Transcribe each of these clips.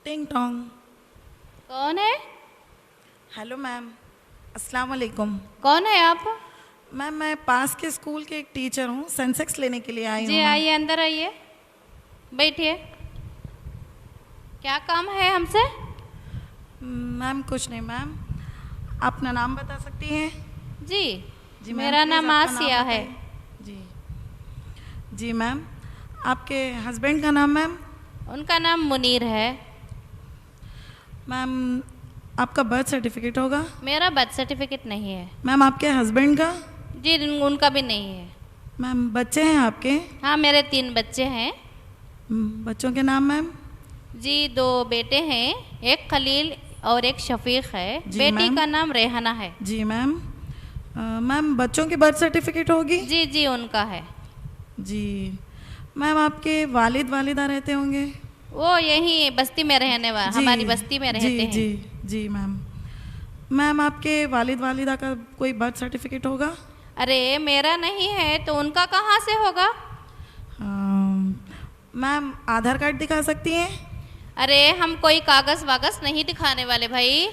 टिंग टोंग। कौन है? हेलो मैम, अस्सलाम वालेकुम। कौन है आप? मैम मैं पास के स्कूल के एक टीचर हूँ, सेंसेक्स लेने के लिए आई हूँ। जी आइए, अंदर आइए, बैठिए। क्या काम है हमसे? मैम कुछ नहीं मैम, अपना नाम बता सकती हैं? जी जी मैम, मेरा प्लीज़ नाम आपका आसिया है। बताइए। जी जी मैम, आपके हस्बैंड का नाम मैम? उनका नाम मुनीर है। मैम आपका बर्थ सर्टिफिकेट होगा? मेरा बर्थ सर्टिफिकेट नहीं है। मैम आपके हस्बैंड का? जी उनका भी नहीं है। मैम बच्चे हैं आपके? हाँ मेरे 3 बच्चे हैं। बच्चों के नाम मैम? जी 2 बेटे हैं, एक खलील और एक शफीक है। जी, बेटी मैम। का नाम रेहाना है। जी मैम। मैम बच्चों की बर्थ सर्टिफिकेट होगी? जी जी उनका है। जी मैम, आपके वालिद वालिदा रहते होंगे? वो यहीं बस्ती में रहने वाला, जी हमारी बस्ती में रहते जी हैं। जी जी मैम। मैम आपके वालिद वालिदा का कोई बर्थ सर्टिफिकेट होगा? अरे मेरा नहीं है तो उनका कहाँ से होगा? मैम आधार कार्ड दिखा सकती हैं? अरे हम कोई कागज वागज नहीं दिखाने वाले भाई,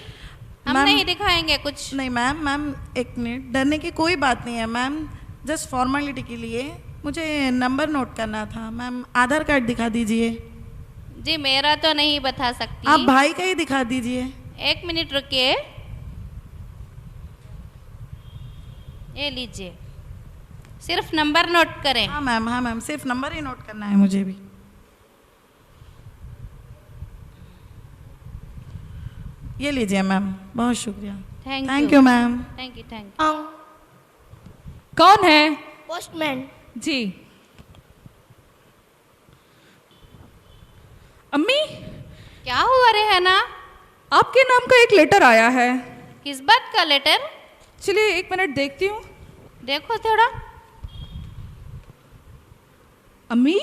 हम मैम- नहीं दिखाएंगे कुछ। नहीं मैम, मैम एक मिनट, डरने की कोई बात नहीं है मैम, जस्ट फॉर्मेलिटी के लिए मुझे नंबर नोट करना था। मैम आधार कार्ड दिखा दीजिए। जी मेरा तो नहीं बता सकती। आप भाई का ही दिखा दीजिए। 1 मिनट रुकिए, ये लीजिए, सिर्फ नंबर नोट करें। हाँ मैम, हाँ मैम, सिर्फ नंबर ही नोट करना है मुझे भी। ये लीजिए मैम, बहुत शुक्रिया। Thank you ma'am. Thank you. कौन है? पोस्टमैन। जी अम्मी, क्या हुआ रेहाना? आपके नाम का एक लेटर आया है। किस बात का लेटर? चलिए 1 मिनट देखती हूँ। देखो थोड़ा। अम्मी,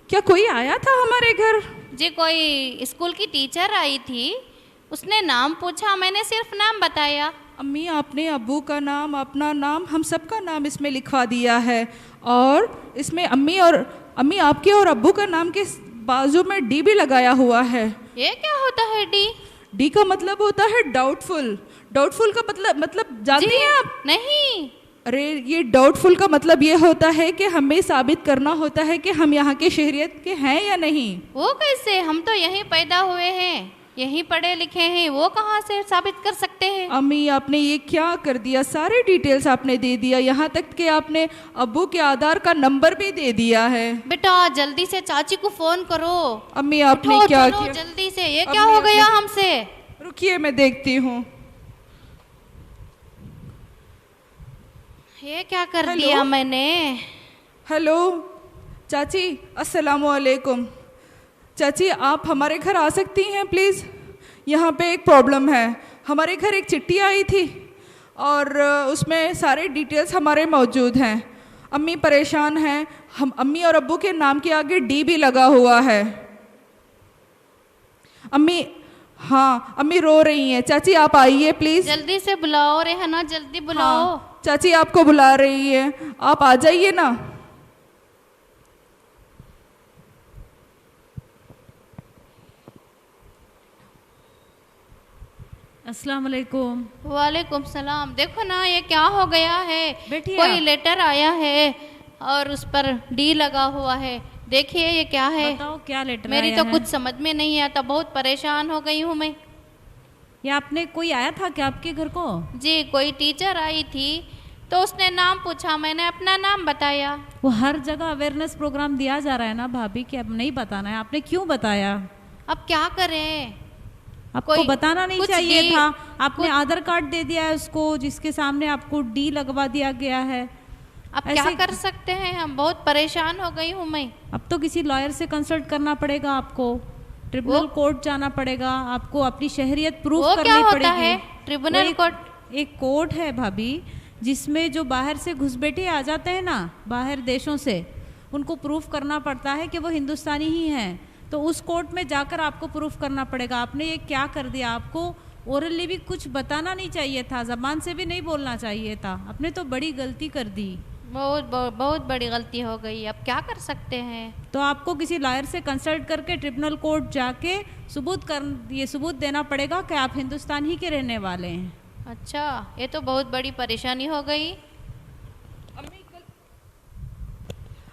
क्या कोई आया था हमारे घर? जी कोई स्कूल की टीचर आई थी, उसने नाम पूछा, मैंने सिर्फ नाम बताया। अम्मी, आपने अब्बू का नाम, अपना नाम, हम सबका नाम इसमें लिखवा दिया है। और इसमें अम्मी आपके और अब्बू का नाम के बाजू में डी भी लगाया हुआ है। ये क्या होता है डी? डी का मतलब होता है डाउटफुल। डाउटफुल का मतलब जानती हैं आप? नहीं। अरे ये डाउटफुल का मतलब ये होता है कि हमें साबित करना होता है कि हम यहाँ के शहरियत के हैं या नहीं। वो कैसे? हम तो यहीं पैदा हुए हैं, यहीं पढ़े लिखे हैं, वो कहाँ से साबित कर सकते हैं? अम्मी आपने ये क्या कर दिया, सारे डिटेल्स आपने दे दिया, यहाँ तक कि आपने अब्बू के आधार का नंबर भी दे दिया है। बेटा जल्दी से चाची को फोन करो। अम्मी आपने उठो, क्या चलो किया? जल्दी से, ये क्या अम्मी, हो गया आपने- हमसे? रुकिए मैं देखती हूँ। ये क्या कर हेलो? दिया मैंने? हेलो चाची, अस्सलाम वालेकुम। चाची आप हमारे घर आ सकती हैं प्लीज़? यहाँ पे एक प्रॉब्लम है। हमारे घर एक चिट्ठी आई थी और उसमें सारे डिटेल्स हमारे मौजूद हैं। अम्मी परेशान हैं, हम अम्मी और अब्बू के नाम के आगे डी भी लगा हुआ है। अम्मी, हाँ अम्मी रो रही हैं। चाची आप आइए प्लीज़। जल्दी से बुलाओ रेहाना, जल्दी बुलाओ। हाँ, चाची आपको बुला रही है, आप आ जाइए ना। अस्सलाम वालेकुम। वालेकुम सलाम। देखो ना ये क्या हो गया है, बैठिए कोई आप। लेटर आया है और उस पर डी लगा हुआ है। देखिए ये क्या है? बताओ क्या लेटर मेरी आया तो है? कुछ समझ में नहीं आता, बहुत परेशान हो गई हूँ मैं। या आपने कोई आया था क्या आपके घर को? जी कोई टीचर आई थी तो उसने नाम पूछा, मैंने अपना नाम बताया। वो हर जगह अवेयरनेस प्रोग्राम दिया जा रहा है ना भाभी, कि अब नहीं बताना है। आपने क्यों बताया? अब क्या करें? आपको कोई बताना नहीं कुछ चाहिए डी- था। आपने कुछ- आधार कार्ड दे दिया है उसको, जिसके सामने आपको डी लगवा दिया गया है। अब क्या ऐसे- कर सकते हैं हम, बहुत परेशान हो गई हूँ मैं। अब तो किसी लॉयर से कंसल्ट करना पड़ेगा आपको, ट्रिब्यूनल कोर्ट जाना पड़ेगा आपको, अपनी शहरियत प्रूफ वो क्या करनी होता पड़ेगी। है ट्रिब्यूनल वो एक- कोर्ट? एक कोर्ट है भाभी, जिसमें जो बाहर से घुसपैठे आ जाते हैं ना, बाहर देशों से, उनको प्रूफ करना पड़ता है कि वो हिंदुस्तानी ही हैं। तो उस कोर्ट में जाकर आपको प्रूफ करना पड़ेगा। आपने ये क्या कर दिया? आपको ओरली भी कुछ बताना नहीं चाहिए था, ज़बान से भी नहीं बोलना चाहिए था। आपने तो बड़ी गलती कर दी। बहुत बड़ी गलती हो गई, अब क्या कर सकते हैं? तो आपको किसी लॉयर से कंसल्ट करके ट्रिब्यूनल कोर्ट जाके ये सबूत देना पड़ेगा कि आप हिंदुस्तान ही के रहने वाले हैं। अच्छा, ये तो बहुत बड़ी परेशानी हो गई।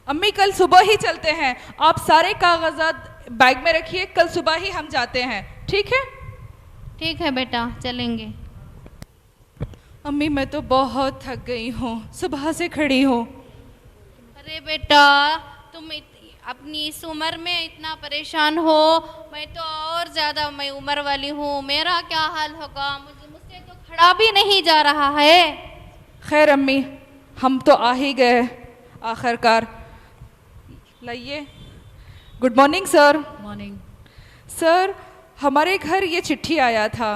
अम्मी कल सुबह ही चलते हैं, आप सारे कागजात बैग में रखिए, कल सुबह ही हम जाते हैं, ठीक है? ठीक है बेटा, चलेंगे। अम्मी मैं तो बहुत थक गई हूँ, सुबह से खड़ी हूँ। अरे बेटा, तुम अपनी इस उम्र में इतना परेशान हो, मैं तो और ज़्यादा, मैं उम्र वाली हूँ, मेरा क्या हाल होगा? मुझसे तो खड़ा भी नहीं जा रहा है। खैर अम्मी, हम तो आ ही गए आखिरकार। लाइए। Good morning sir. Morning. Sir, हमारे घर ये चिट्ठी आया था।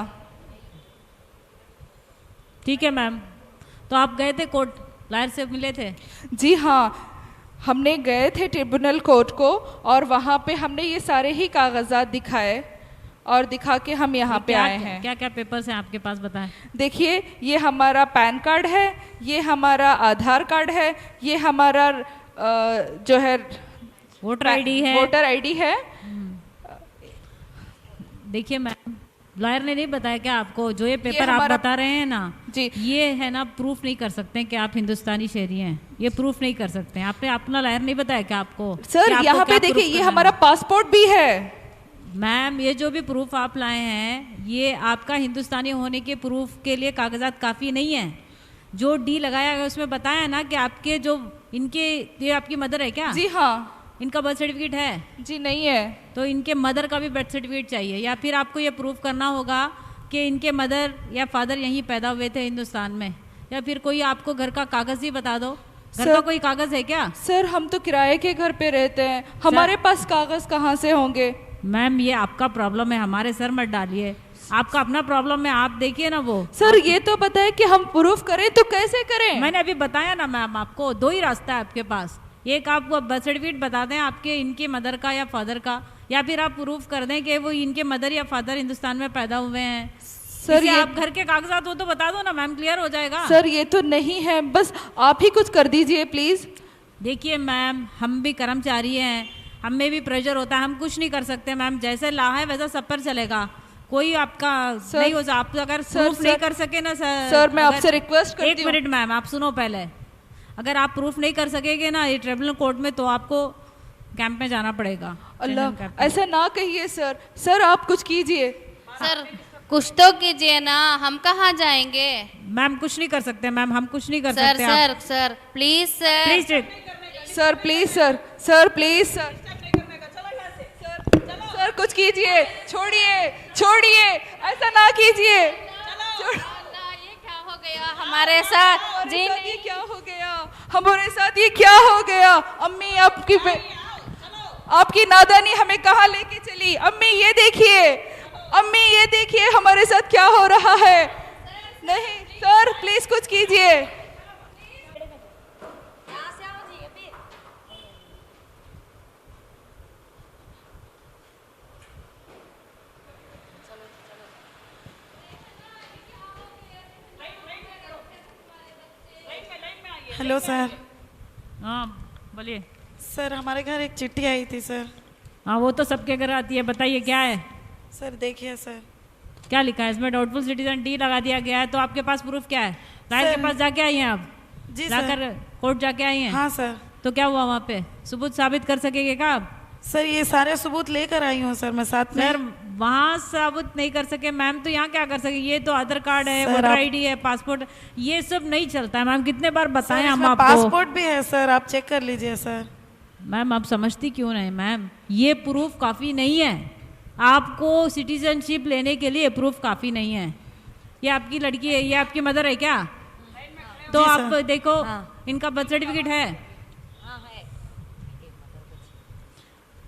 ठीक है मैम, तो आप गए थे कोर्ट, लॉयर से मिले थे? जी हाँ, हमने गए थे ट्रिब्यूनल कोर्ट को और वहाँ पे हमने ये सारे ही कागजात दिखाए और दिखा के हम यहाँ पे आए हैं। क्या क्या पेपर्स हैं आपके पास, बताएं। देखिए, ये हमारा पैन कार्ड है, ये हमारा आधार कार्ड है, ये हमारा जो है वोटर आईडी है। वोटर आईडी है। देखिए मैम, लॉयर ने नहीं बताया क्या आपको, जो ये पेपर आप बता रहे हैं ना जी, ये है ना, प्रूफ नहीं कर सकते हैं कि आप हिंदुस्तानी शहरी हैं, ये प्रूफ नहीं कर सकते हैं। आपने अपना लॉयर नहीं बताया क्या आपको? सर यहाँ पे देखिए, ये हमारा पासपोर्ट भी है। मैम, ये जो भी प्रूफ आप लाए हैं, ये आपका हिंदुस्तानी होने के प्रूफ के लिए कागजात काफ़ी नहीं है। जो डी लगाया गया उसमें बताया ना कि आपके जो ये आपकी मदर है क्या? जी हाँ। इनका बर्थ सर्टिफिकेट है? जी नहीं है। तो इनके मदर का भी बर्थ सर्टिफिकेट चाहिए, या फिर आपको ये प्रूफ करना होगा कि इनके मदर या फादर यहीं पैदा हुए थे हिंदुस्तान में, या फिर कोई आपको घर का कागज ही बता दो। घर का कोई कागज है क्या? सर, हम तो किराए के घर पे रहते हैं, हमारे पास कागज कहाँ से होंगे? मैम, ये आपका प्रॉब्लम है, हमारे सर मत डालिए, आपका अपना प्रॉब्लम है, आप देखिए ना वो। सर ये तो बताए कि हम प्रूफ करें तो कैसे करें? मैंने अभी बताया ना मैम आपको, दो ही रास्ता है आपके पास। एक, आप बर्थ सर्टिफिकेट बता दें आपके इनके मदर का या फादर का, या फिर आप प्रूफ कर दें कि वो इनके मदर या फादर हिंदुस्तान में पैदा हुए हैं। सर, ये आप घर के कागजात हो तो बता दो ना मैम, क्लियर हो जाएगा। सर ये तो नहीं है, बस आप ही कुछ कर दीजिए प्लीज। देखिए मैम, हम भी कर्मचारी हैं, हम में भी प्रेशर होता है, हम कुछ नहीं कर सकते मैम, जैसे ला है वैसा सब पर चलेगा, कोई आपका नहीं हो। आप अगर प्रूफ नहीं कर सके ना सर मैं आपसे रिक्वेस्ट करती हूँ। एक मिनट मैम, आप सुनो पहले। अगर आप प्रूफ नहीं कर सकेंगे ना ये ट्रिब्यूनल कोर्ट में, तो आपको कैंप में जाना पड़ेगा। अल्लाह, ऐसा ना कहिए सर। सर आप कुछ कीजिए। सर कुछ तो कीजिए ना, हम कहाँ जाएंगे? मैम कुछ नहीं कर सकते मैम, हम कुछ नहीं कर सर, सकते। Sir sir please sir, please sir please sir, sir please sir, sir कुछ कीजिए, छोड़िए छोड़िए, ऐसा ना कीजिए। हमारे साथ जी ये क्या हो गया? हमारे साथ ये क्या हो गया? अम्मी आपकी नादानी हमें कहाँ लेके चली? अम्मी ये देखिए, अम्मी ये देखिए हमारे साथ क्या हो रहा है। नहीं सर, प्लीज कुछ कीजिए। Hello sir. हाँ बोलिए। सर हमारे घर एक चिट्ठी आई थी सर। हाँ वो तो सबके घर आती है, बताइए क्या है? सर देखिए सर, क्या लिखा है इसमें? डाउटफुल सिटीजन डी लगा दिया गया है, तो आपके पास प्रूफ क्या है? लायर के पास जाके आई हैं आप? जी जाकर कोर्ट जाके आई हैं? हाँ सर। तो क्या हुआ वहाँ पे? सबूत साबित कर सकेंगे क्या आप? सर ये सारे सबूत लेकर आई हूँ सर मैं साथ में। सर वहाँ साबित नहीं कर सके मैम, तो यहाँ क्या कर सके? ये तो आधार कार्ड है, सर, वोटर आईडी है, पासपोर्ट, ये सब नहीं चलता है मैम। कितने बार बताएं हम आपको? पासपोर्ट भी है सर, आप चेक कर लीजिए सर। मैम आप समझती क्यों नहीं मैम? ये प्रूफ काफ़ी नहीं है, आपको सिटीजनशिप लेने के लिए प्रूफ काफ़ी नहीं है। ये आपकी लड़की है, ये आपकी मदर है क्या? तो आप देखो इनका बर्थ सर्टिफिकेट है,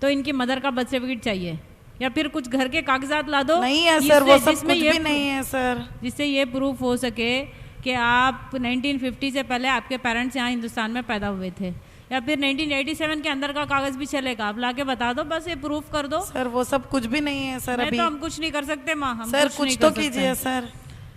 तो इनकी मदर का बर्थ सर्टिफिकेट चाहिए, या फिर कुछ घर के कागजात ला दो। नहीं है सर, वो सब कुछ भी नहीं है सर, जिससे ये प्रूफ हो सके कि आप 1950 से पहले आपके पेरेंट्स यहाँ हिंदुस्तान में पैदा हुए थे, या फिर 1987 के अंदर का कागज भी चलेगा, आप लाके बता दो, बस ये प्रूफ कर दो। सर वो सब कुछ भी नहीं है सर अभी। तो हम कुछ नहीं कर सकते माँ, हम सर कुछ कुछ नहीं तो कर सकते। कीजिए सर।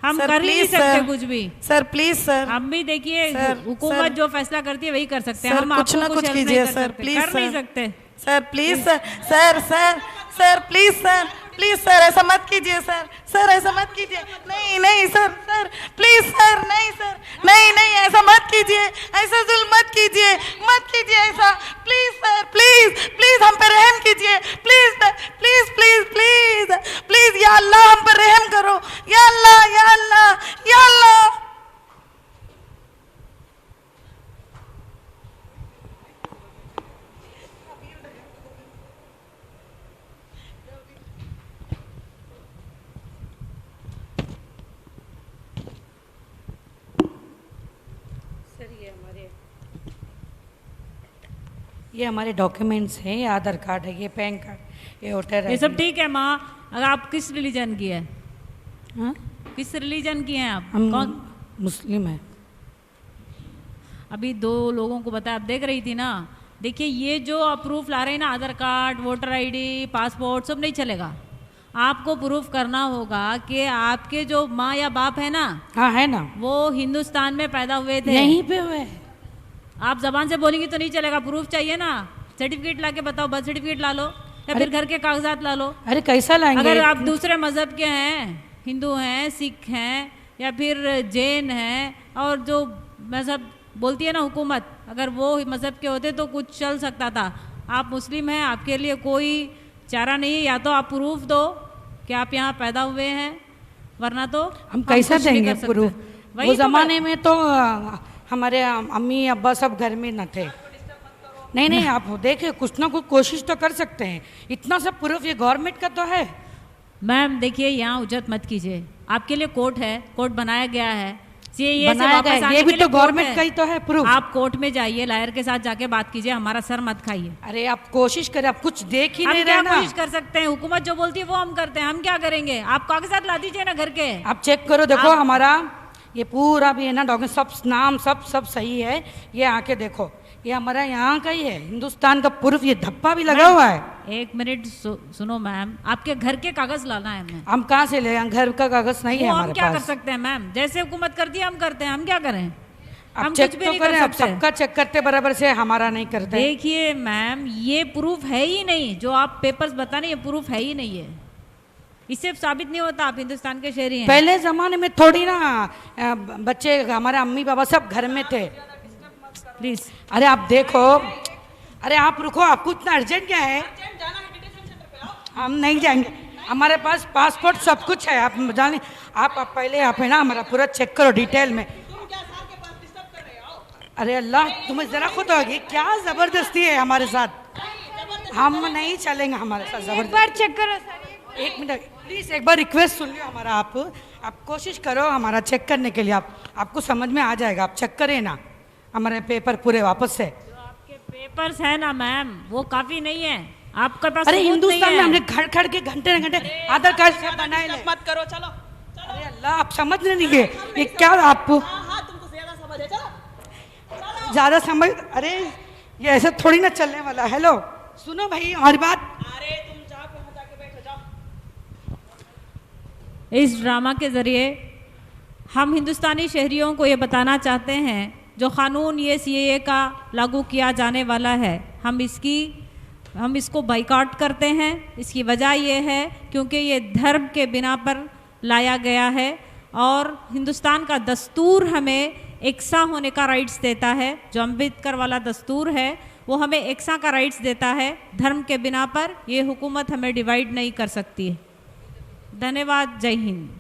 हम सर, कर ही नहीं please, सकते सर। कुछ भी। सर प्लीज सर, हम भी देखिए सर, हुकूमत सर। जो फैसला करती है वही कर सकते हैं, सर हम कुछ आपको ना कुछ help नहीं कीजिए कर सर, सकते, प्लीज कर नहीं सर। सकते। Sir please sir, sir sir sir please sir, please sir ऐसा मत कीजिए सर, सर ऐसा मत कीजिए, नहीं नहीं सर, सर प्लीज सर, नहीं सर, नहीं नहीं ऐसा मत कीजिए, ऐसा जुल्म मत कीजिए, मत कीजिए ऐसा, प्लीज सर, प्लीज प्लीज हम पे रहम कीजिए, please please please please please, या अल्लाह हम पर रहम करो, या अल्लाह, या अल्लाह, या अल्लाह। ये हमारे डॉक्यूमेंट्स हैं, ये आधार कार्ड है, ये पैन कार्ड, ये वोटर ये सब ठीक है माँ। अगर आप किस रिलीजन की है? हाँ, किस रिलीजन की हैं आप? हम कौन? मुस्लिम हैं। अभी 2 लोगों को बताया, आप देख रही थी ना। देखिए ये जो आप प्रूफ ला रहे हैं ना, आधार कार्ड, वोटर आईडी, पासपोर्ट, सब नहीं चलेगा। आपको प्रूफ करना होगा कि आपके जो माँ या बाप है ना, हाँ है ना, वो हिंदुस्तान में पैदा हुए थे। यहीं पे हुए। आप जबान से बोलेंगी तो नहीं चलेगा, प्रूफ चाहिए ना। सर्टिफिकेट ला के बताओ, बर्थ सर्टिफिकेट ला लो या फिर घर के कागजात ला लो। अरे कैसा लाएंगे? अगर आप दूसरे मज़हब के हैं, हिंदू हैं, सिख हैं या फिर जैन हैं, और जो मज़हब बोलती है ना हुकूमत, अगर वो मज़हब के होते तो कुछ चल सकता था। आप मुस्लिम हैं, आपके लिए कोई चारा नहीं है, या तो आप प्रूफ दो कि आप यहाँ पैदा हुए हैं, वरना तो हम कैसा कुछ नहीं देंगे कर सकते। प्रूफ? वही वो तो जमाने में तो हमारे अम्मी अब्बा सब घर में न थे। नहीं नहीं, आप देखिए कुछ ना कुछ कोशिश तो कर सकते हैं। इतना सब प्रूफ ये गवर्नमेंट का तो है। मैम देखिए यहाँ उजत मत कीजिए, आपके लिए कोर्ट है, कोर्ट बनाया गया है, CAA से बनाया वापस गया है, आने ये भी के लिए तो कोर्ट गवर्नमेंट है। का ही तो है प्रूफ। आप कोर्ट में जाइए, लायर के साथ जाके बात कीजिए, हमारा सर मत खाइए। अरे आप कोशिश करें, आप कुछ देख ही हम नहीं क्या रहे ना। कोशिश कर सकते हैं? हुकूमत जो बोलती है वो हम करते हैं, हम क्या करेंगे? आप कागजात ला दीजिए ना घर के। आप चेक करो, देखो हमारा ये पूरा भी है ना डॉक्यूमेंट, सब नाम सब सही है। ये आके देखो, ये हमारा यहाँ का ही है, हिंदुस्तान का प्रूफ। ये धब्बा भी लगा हुआ है। 1 मिनट सुनो मैम, आपके घर के कागज लाना है हमें। हम कहाँ से ले आए? घर का कागज नहीं है वो हम हमारे क्या कर पास। सकते हैं मैम? जैसे हुकूमत करती है हम करते हैं, हम क्या करें? आप हम चेक कुछ भी तो नहीं करें, कर आप सकते। सबका चेक करते बराबर से, हमारा नहीं करते। देखिए मैम, ये प्रूफ है ही नहीं, जो आप पेपर्स बता रहे, ये प्रूफ है ही नहीं है। इससे साबित नहीं होता आप हिंदुस्तान के शहरी हैं। पहले जमाने में थोड़ी ना बच्चे, हमारे अम्मी बाबा सब घर में थे। प्लीज अरे आप देखो, अरे आप रुको, आपको इतना अर्जेंट क्या है? हम नहीं जाएंगे, हमारे पास पासपोर्ट सब कुछ है। आप जाने, आप पहले आप है ना हमारा पूरा चेक करो डिटेल में। अरे अल्लाह, तुम्हें जरा खुद होगी, क्या जबरदस्ती है हमारे साथ। हम नहीं चलेंगे हमारे साथ जबरदस्ती। बार चेक करो सर। 1 मिनट प्लीज, एक बार रिक्वेस्ट सुन लियो हमारा। आप कोशिश करो हमारा चेक करने के लिए। आपको समझ में आ जाएगा, आप चेक करें ना हमारे पेपर पूरे वापस से। आपके पेपर्स है ना मैम, वो काफी नहीं है आपके पास। अरे सबूत हिंदुस्तान नहीं में है। हमने खड़ खड़ के घंटे न घंटे आधार कार्ड से बनाए ले। मत करो, चलो। अरे अल्लाह, आप समझ नहीं गए ये क्या? आप हाँ, तुमको ज्यादा समझ है, चलो। ज्यादा समझ, अरे ये ऐसे थोड़ी ना चलने वाला। हेलो सुनो भाई हमारी बात। अरे तुम जाओ, वहां जाके बैठो, जाओ। इस ड्रामा के ज़रिए हम हिंदुस्तानी शहरियों को ये बताना चाहते हैं, जो क़ानून ये CAA का लागू किया जाने वाला है, हम इसको बाइकआउट करते हैं। इसकी वजह ये है क्योंकि ये धर्म के बिना पर लाया गया है, और हिंदुस्तान का दस्तूर हमें एकसा होने का राइट्स देता है। जो अम्बेडकर वाला दस्तूर है वो हमें एकसा का राइट्स देता है। धर्म के बिना पर ये हुकूमत हमें डिवाइड नहीं कर सकती है। धन्यवाद। जय हिंद।